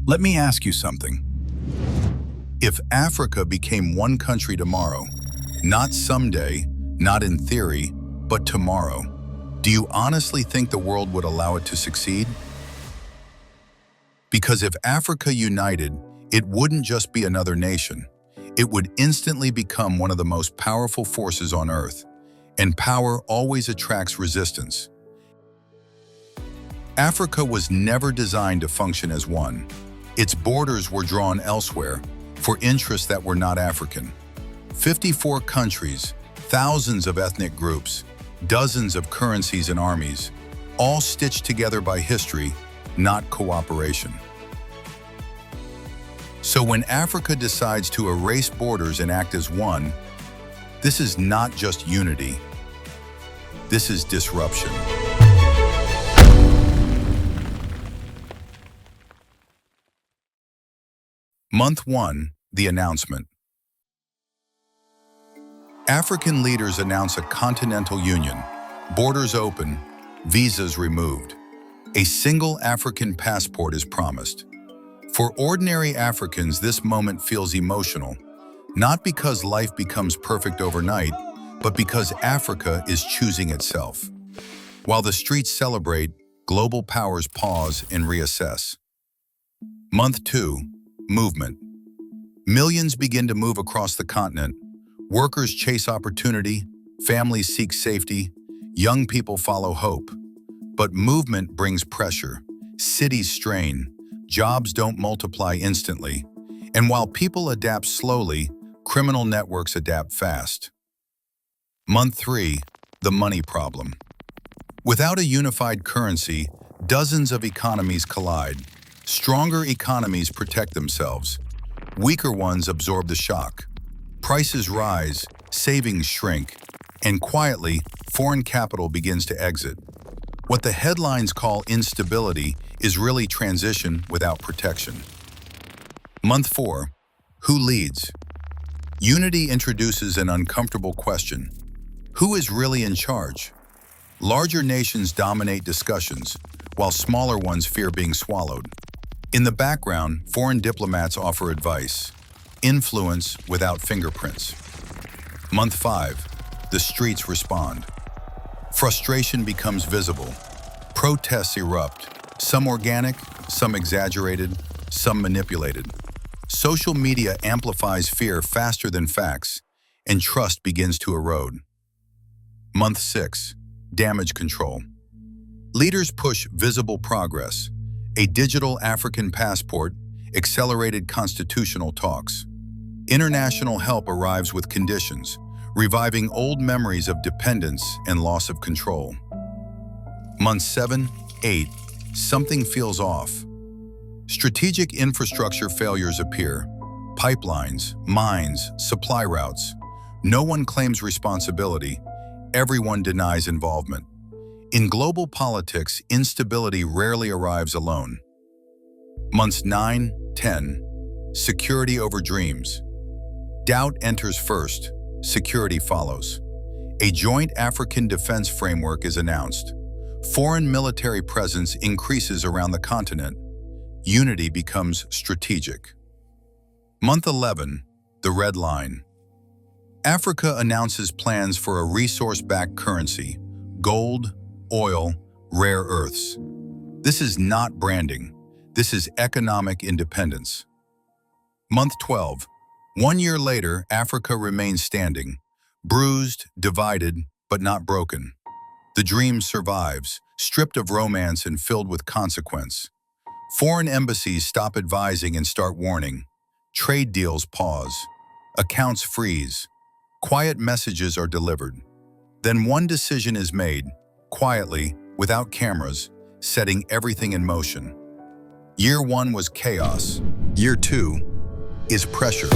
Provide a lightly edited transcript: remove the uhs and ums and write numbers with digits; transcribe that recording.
Let me ask you something. If Africa became one country tomorrow, not someday, not in theory, but tomorrow, do you honestly think the world would allow it to succeed? Because if Africa united, it wouldn't just be another nation. It would instantly become one of the most powerful forces on Earth. And power always attracts resistance. Africa was never designed to function as one. Its borders were drawn elsewhere, for interests that were not African. 54 countries, thousands of ethnic groups, dozens of currencies and armies, all stitched together by history, not cooperation. So when Africa decides to erase borders and act as one, this is not just unity. This is disruption. Month 1, the announcement. African leaders announce a continental union, borders open, visas removed. A single African passport is promised. For ordinary Africans, this moment feels emotional, not because life becomes perfect overnight, but because Africa is choosing itself. While the streets celebrate, global powers pause and reassess. Month 2, movement. Millions begin to move across the continent. Workers chase opportunity, families seek safety, young people follow hope. But movement brings pressure. Cities strain. Jobs don't multiply instantly. And while people adapt slowly, criminal networks adapt fast. Month 3, the money problem. Without a unified currency, dozens of economies collide. Stronger economies protect themselves. Weaker ones absorb the shock. Prices rise, savings shrink, and quietly, foreign capital begins to exit. What the headlines call instability is really transition without protection. Month 4, who leads? Unity introduces an uncomfortable question. Who is really in charge? Larger nations dominate discussions, while smaller ones fear being swallowed. In the background, foreign diplomats offer advice. Influence without fingerprints. Month 5, the streets respond. Frustration becomes visible. Protests erupt, some organic, some exaggerated, some manipulated. Social media amplifies fear faster than facts, and trust begins to erode. Month 6, damage control. Leaders push visible progress, a digital African passport, accelerated constitutional talks. International help arrives with conditions, reviving old memories of dependence and loss of control. Months 7, 8, something feels off. Strategic infrastructure failures appear. Pipelines, mines, supply routes. No one claims responsibility. Everyone denies involvement. In global politics, instability rarely arrives alone. Months 9, 10, security over dreams. Doubt enters first, security follows. A joint African defense framework is announced. Foreign military presence increases around the continent. Unity becomes strategic. Month 11, the red line. Africa announces plans for a resource-backed currency, gold, oil, rare earths. This is not branding. This is economic independence. Month 12. 1 year later, Africa remains standing, bruised, divided, but not broken. The dream survives, stripped of romance and filled with consequence. Foreign embassies stop advising and start warning. Trade deals pause. Accounts freeze. Quiet messages are delivered. Then one decision is made, quietly, without cameras, setting everything in motion. Year 1 was chaos. Year 2 is pressure.